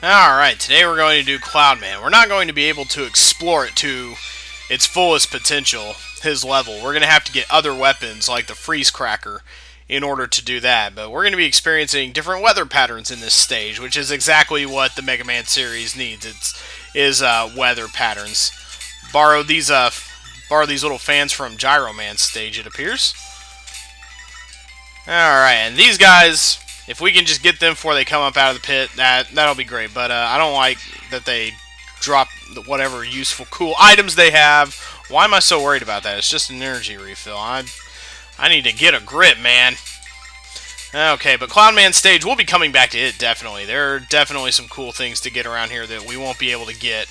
Alright, today we're going to do Cloudman. We're not going to be able to explore it to its fullest potential, his level. We're going to have to get other weapons like the Freeze Cracker in order to do that. But we're going to be experiencing different weather patterns in this stage, which is exactly what the Mega Man series needs. Is weather patterns. Borrow these little fans from Gyro Man's stage, it appears. Alright, and these guys, if we can just get them before they come up out of the pit, that'll be great. But I don't like that they drop whatever useful, cool items they have. Why am I so worried about that? It's just an energy refill. I need to get a grip, man. Okay, but Cloudman stage, we'll be coming back to it, definitely. There are definitely some cool things to get around here that we won't be able to get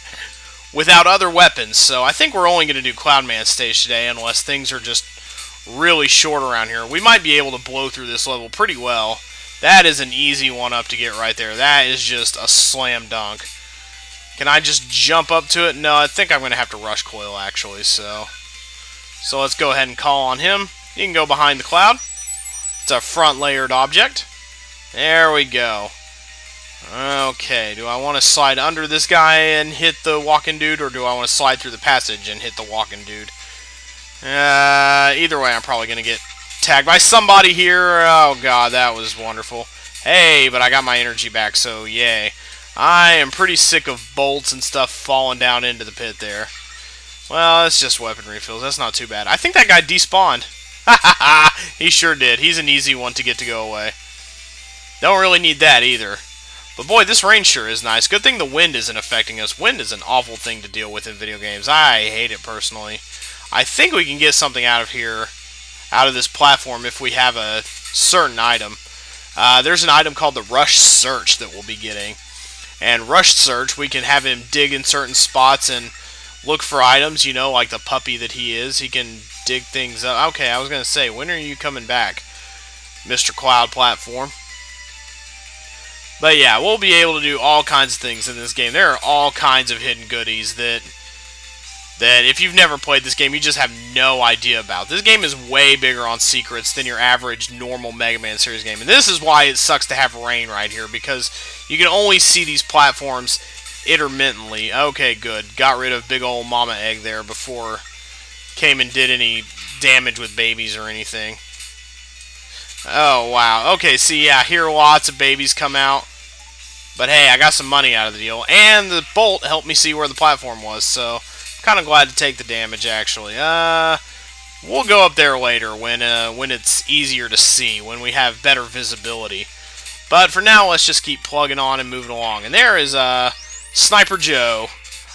without other weapons. So I think we're only going to do Cloudman stage today, unless things are just really short around here. We might be able to blow through this level pretty well. That is an easy one up to get right there. That is just a slam dunk. Can I just jump up to it? No, I think I'm going to have to rush coil, actually. So let's go ahead and call on him. You can go behind the cloud. It's a front layered object. There we go. Okay, do I want to slide under this guy and hit the walking dude, or do I want to slide through the passage and hit the walking dude? Either way, I'm probably going to get tagged by somebody here. Oh, God, that was wonderful. Hey, but I got my energy back, so yay. I am pretty sick of bolts and stuff falling down into the pit there. Well, it's just weapon refills. That's not too bad. I think that guy despawned. Ha ha ha! He sure did. He's an easy one to get to go away. Don't really need that either. But boy, this rain sure is nice. Good thing the wind isn't affecting us. Wind is an awful thing to deal with in video games. I hate it personally. I think we can get something out of here, out of this platform, if we have a certain item. There's an item called the Rush Search that we'll be getting. And Rush Search, we can have him dig in certain spots and look for items, you know, like the puppy that he is. He can dig things up. Okay, I was going to say, when are you coming back, Mr. Cloud Platform? But yeah, we'll be able to do all kinds of things in this game. There are all kinds of hidden goodies that if you've never played this game, you just have no idea about. This game is way bigger on secrets than your average normal Mega Man series game. And this is why it sucks to have rain right here, because you can only see these platforms intermittently. Okay, good. Got rid of big old Mama Egg there before came and did any damage with babies or anything. Oh, wow. Okay, see, yeah, here lots of babies come out. But hey, I got some money out of the deal. And the bolt helped me see where the platform was, so kind of glad to take the damage, actually. We'll go up there later when it's easier to see, when we have better visibility. But for now, let's just keep plugging on and moving along. And there is Sniper Joe.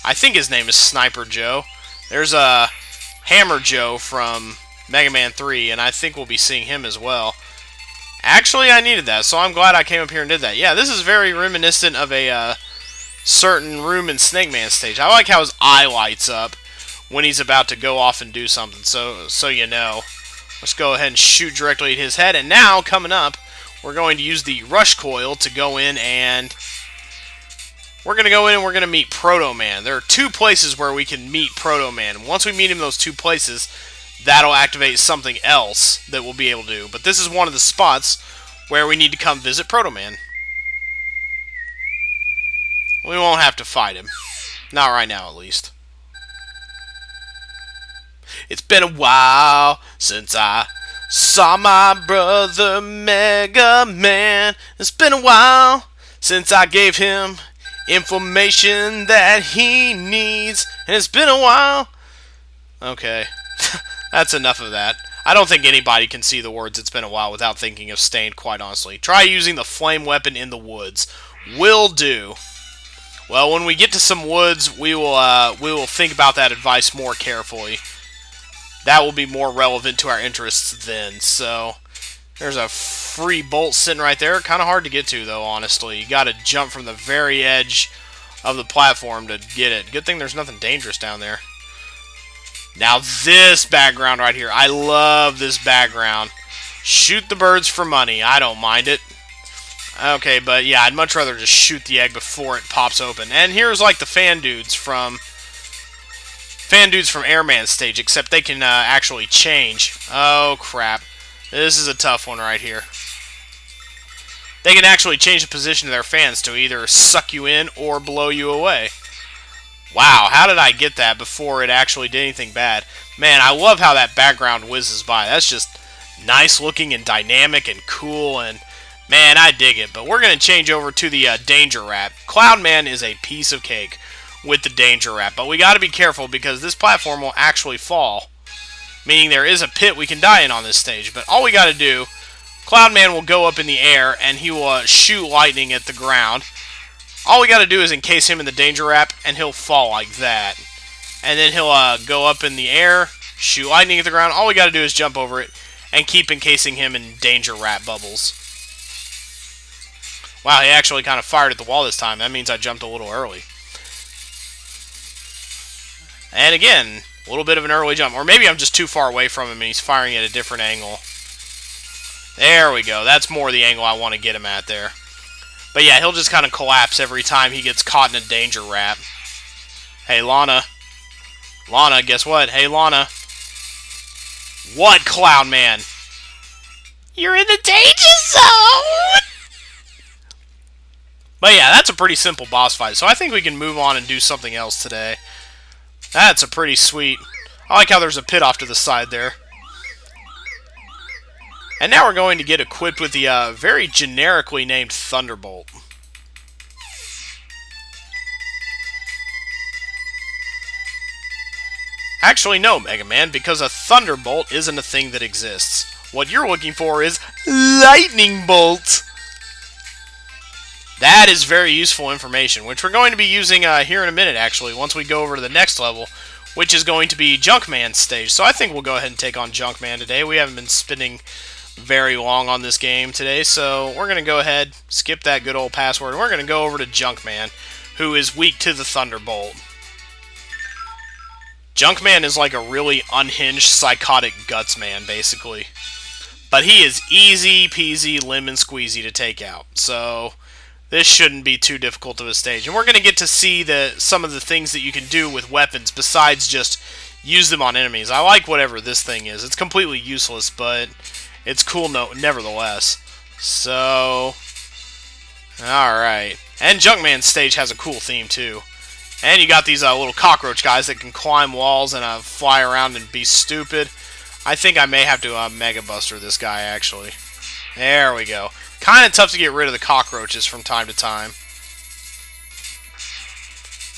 I think his name is Sniper Joe. There's Hammer Joe from Mega Man 3, and I think we'll be seeing him as well. Actually, I needed that, so I'm glad I came up here and did that. Yeah, this is very reminiscent of a certain room in Snake Man stage. I like how his eye lights up when he's about to go off and do something, so you know. Let's go ahead and shoot directly at his head. And now, coming up, we're going to use the Rush Coil to go in and we're going to meet Proto Man. There are two places where we can meet Proto Man. Once we meet him in those two places, that'll activate something else that we'll be able to do. But this is one of the spots where we need to come visit Proto Man. We won't have to fight him. Not right now, at least. It's been a while since I saw my brother Mega Man. It's been a while since I gave him information that he needs. And it's been a while. Okay. That's enough of that. I don't think anybody can see the words "it's been a while" without thinking of Stained, quite honestly. Try using the flame weapon in the woods. Will do. Well, when we get to some woods, we will think about that advice more carefully. That will be more relevant to our interests then. So, there's a free bolt sitting right there. Kind of hard to get to, though, honestly. You got to jump from the very edge of the platform to get it. Good thing there's nothing dangerous down there. Now this background right here. I love this background. Shoot the birds for money. I don't mind it. Okay, but yeah, I'd much rather just shoot the egg before it pops open. And here's like the fan dudes from Airman stage, except they can actually change. Oh crap. This is a tough one right here. they can actually change the position of their fans to either suck you in or blow you away. Wow, how did I get that before it actually did anything bad? Man, I love how that background whizzes by. That's just nice looking and dynamic and cool, and man, I dig it. But we're going to change over to the Danger Rat. Cloudman is a piece of cake with the Danger Rat, but we got to be careful because this platform will actually fall, meaning there is a pit we can die in on this stage. But all we got to do, Cloudman will go up in the air, and he will shoot lightning at the ground. All we got to do is encase him in the Danger Wrap, and he'll fall like that. And then he'll go up in the air, shoot lightning at the ground. All we got to do is jump over it and keep encasing him in Danger Wrap bubbles. Wow, he actually kind of fired at the wall this time. That means I jumped a little early. And again, a little bit of an early jump. Or maybe I'm just too far away from him and he's firing at a different angle. There we go. That's more the angle I want to get him at there. But yeah, he'll just kind of collapse every time he gets caught in a Danger Wrap. Hey, Lana. Lana, guess what? Hey, Lana. What, Cloudman? You're in the danger zone! But yeah, that's a pretty simple boss fight. So I think we can move on and do something else today. That's a pretty sweet... I like how there's a pit off to the side there. And now we're going to get equipped with the very generically named Thunderbolt. Actually, no, Mega Man, because a Thunderbolt isn't a thing that exists. What you're looking for is Lightning Bolt. That is very useful information, which we're going to be using here in a minute, actually, once we go over to the next level, which is going to be Junkman's stage. So I think we'll go ahead and take on Junkman today. We haven't been spending very long on this game today, so we're going to go ahead, skip that good old password, and we're going to go over to Junkman, who is weak to the Thunderbolt. Junkman is like a really unhinged, psychotic guts man, basically. But he is easy peasy, lemon squeezy to take out, so this shouldn't be too difficult of a stage. And we're going to get to see some of the things that you can do with weapons besides just use them on enemies. I like whatever this thing is. It's completely useless, but it's cool nevertheless. So, alright. And Junkman's stage has a cool theme, too. And you got these little cockroach guys that can climb walls and fly around and be stupid. I think I may have to Mega Buster this guy, actually. There we go. Kind of tough to get rid of the cockroaches from time to time.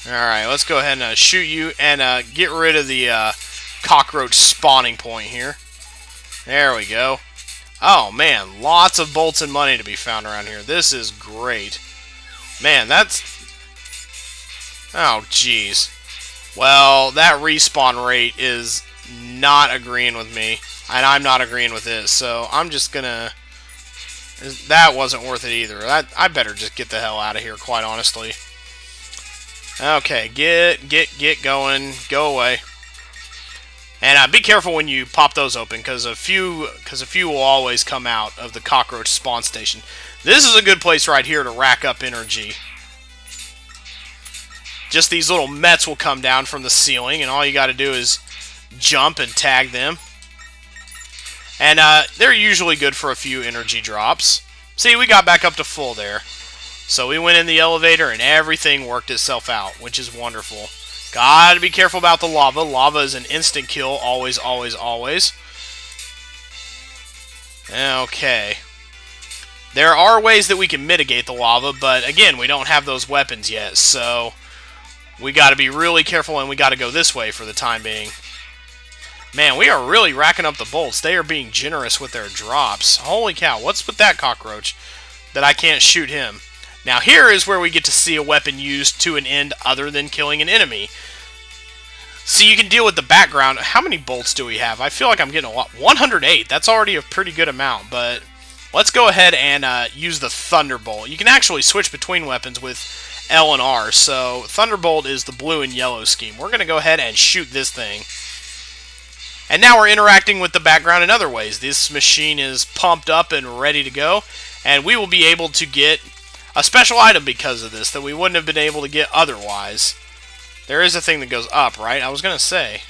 Alright, let's go ahead and shoot you and get rid of the cockroach spawning point here. There we go. Oh, man, lots of bolts and money to be found around here. This is great. Man, that's... Oh, jeez. Well, that respawn rate is not agreeing with me, and I'm not agreeing with it, so I'm just gonna... That wasn't worth it either. I better just get the hell out of here, quite honestly. Okay, get going. Go away. And be careful when you pop those open, because a few will always come out of the cockroach spawn station. This is a good place right here to rack up energy. Just these little Mets will come down from the ceiling, and all you got to do is jump and tag them. And they're usually good for a few energy drops. See, we got back up to full there. So we went in the elevator, and everything worked itself out, which is wonderful. Gotta be careful about the lava. Lava is an instant kill, always, always, always. Okay. There are ways that we can mitigate the lava, but again, we don't have those weapons yet, so we gotta be really careful, and we gotta go this way for the time being. Man, we are really racking up the bolts. They are being generous with their drops. Holy cow, what's with that cockroach that I can't shoot him? Now here is where we get to see a weapon used to an end other than killing an enemy. See, you can deal with the background. How many bolts do we have? I feel like I'm getting a lot. 108. That's already a pretty good amount, but let's go ahead and use the Thunderbolt. You can actually switch between weapons with L and R, so Thunderbolt is the blue and yellow scheme. We're going to go ahead and shoot this thing. And now we're interacting with the background in other ways. This machine is pumped up and ready to go, and we will be able to get a special item because of this that we wouldn't have been able to get otherwise. There is a thing that goes up, right? I was going to say.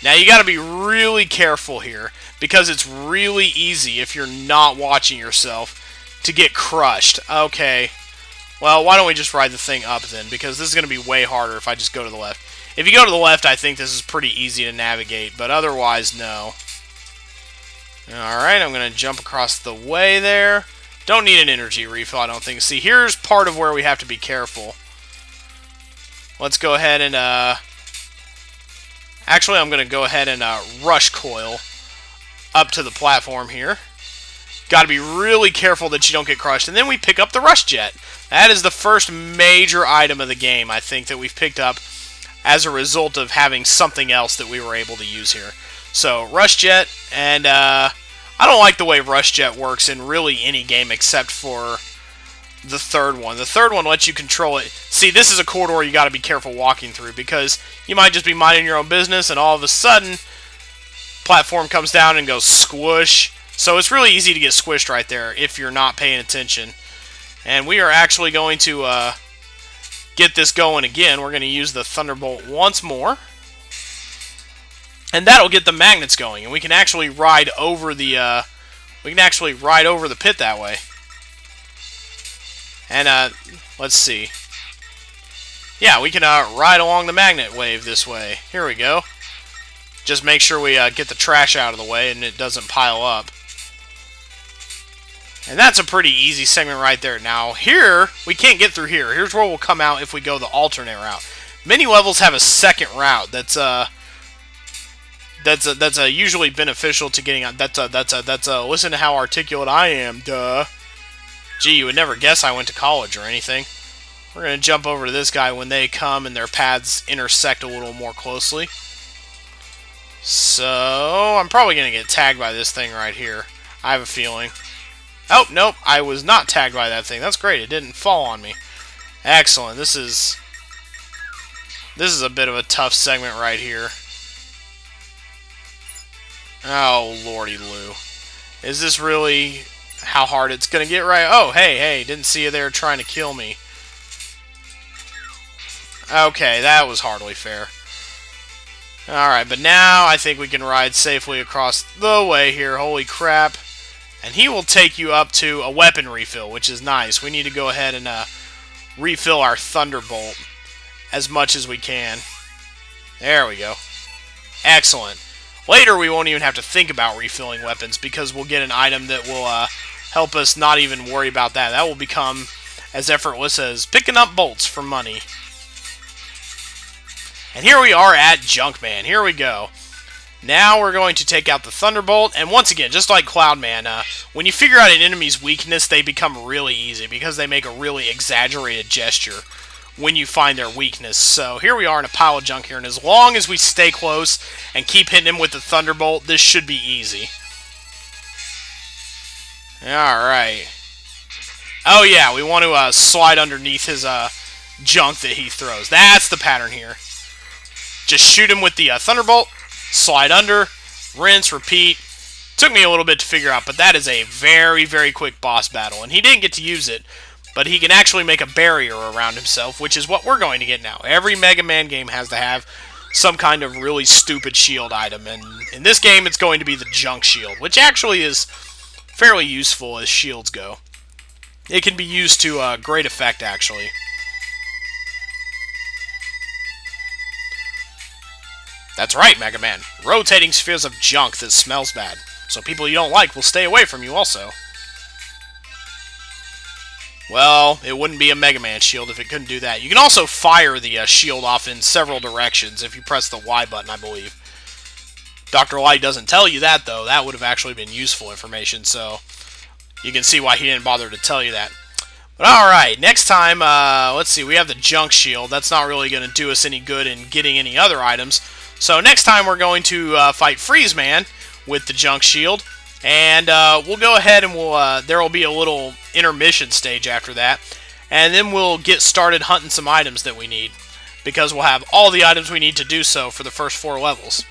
Now you got to be really careful here because it's really easy if you're not watching yourself to get crushed. Okay. Well, why don't we just ride the thing up then? Because this is going to be way harder if I just go to the left. If you go to the left, I think this is pretty easy to navigate, but otherwise, no. Alright, I'm going to jump across the way there. Don't need an energy refill, I don't think. See, here's part of where we have to be careful. Let's go ahead and, actually, I'm going to go ahead and rush coil up to the platform here. Got to be really careful that you don't get crushed. And then we pick up the rush jet. That is the first major item of the game, I think, that we've picked up as a result of having something else that we were able to use here. So, rush jet, and I don't like the way rush jet works in really any game except for the third one. The third one lets you control it. See, this is a corridor you got to be careful walking through because you might just be minding your own business and all of a sudden platform comes down and goes squish. So it's really easy to get squished right there if you're not paying attention. And we are actually going to get this going again. We're going to use the Thunderbolt once more. And that'll get the magnets going, and we can actually ride over the pit that way. And let's see. Yeah, we can ride along the magnet wave this way. Here we go. Just make sure we get the trash out of the way and it doesn't pile up. And that's a pretty easy segment right there. Now here we can't get through here. Here's where we'll come out if we go the alternate route. Many levels have a second route that's usually beneficial to getting out. Listen to how articulate I am, duh. Gee, you would never guess I went to college or anything. We're going to jump over to this guy when they come and their paths intersect a little more closely. So, I'm probably going to get tagged by this thing right here. I have a feeling. Oh, nope, I was not tagged by that thing. That's great, it didn't fall on me. Excellent, this is a bit of a tough segment right here. Oh, lordy Lou. Is this really how hard it's going to get right? Oh, hey, didn't see you there trying to kill me. Okay, that was hardly fair. Alright, but now I think we can ride safely across the way here. Holy crap. And he will take you up to a weapon refill, which is nice. We need to go ahead and refill our Thunderbolt as much as we can. There we go. Excellent. Later, we won't even have to think about refilling weapons because we'll get an item that will help us not even worry about that. That will become as effortless as picking up bolts for money. And here we are at Junkman. Here we go. Now we're going to take out the Thunderbolt. And once again, just like Cloudman, when you figure out an enemy's weakness, they become really easy because they make a really exaggerated gesture when you find their weakness. So here we are in a pile of junk here, and as long as we stay close and keep hitting him with the Thunderbolt, this should be easy. Alright. Oh yeah, we want to slide underneath his junk that he throws. That's the pattern here. Just shoot him with the Thunderbolt, slide under, rinse, repeat. Took me a little bit to figure out, but that is a very, very quick boss battle, and he didn't get to use it. But he can actually make a barrier around himself, which is what we're going to get now. Every Mega Man game has to have some kind of really stupid shield item, and in this game it's going to be the junk shield, which actually is fairly useful as shields go. It can be used to great effect, actually. That's right, Mega Man. Rotating spheres of junk that smells bad, so people you don't like will stay away from you also. Well, it wouldn't be a Mega Man shield if it couldn't do that. You can also fire the shield off in several directions if you press the Y button, I believe. Dr. Light doesn't tell you that, though. That would have actually been useful information, so you can see why he didn't bother to tell you that. But alright, next time, let's see, we have the junk shield. That's not really going to do us any good in getting any other items. So next time we're going to fight Freeze Man with the junk shield. And we'll go ahead and there will be a little intermission stage after that. And then we'll get started hunting some items that we need, because we'll have all the items we need to do so for the first 4 levels.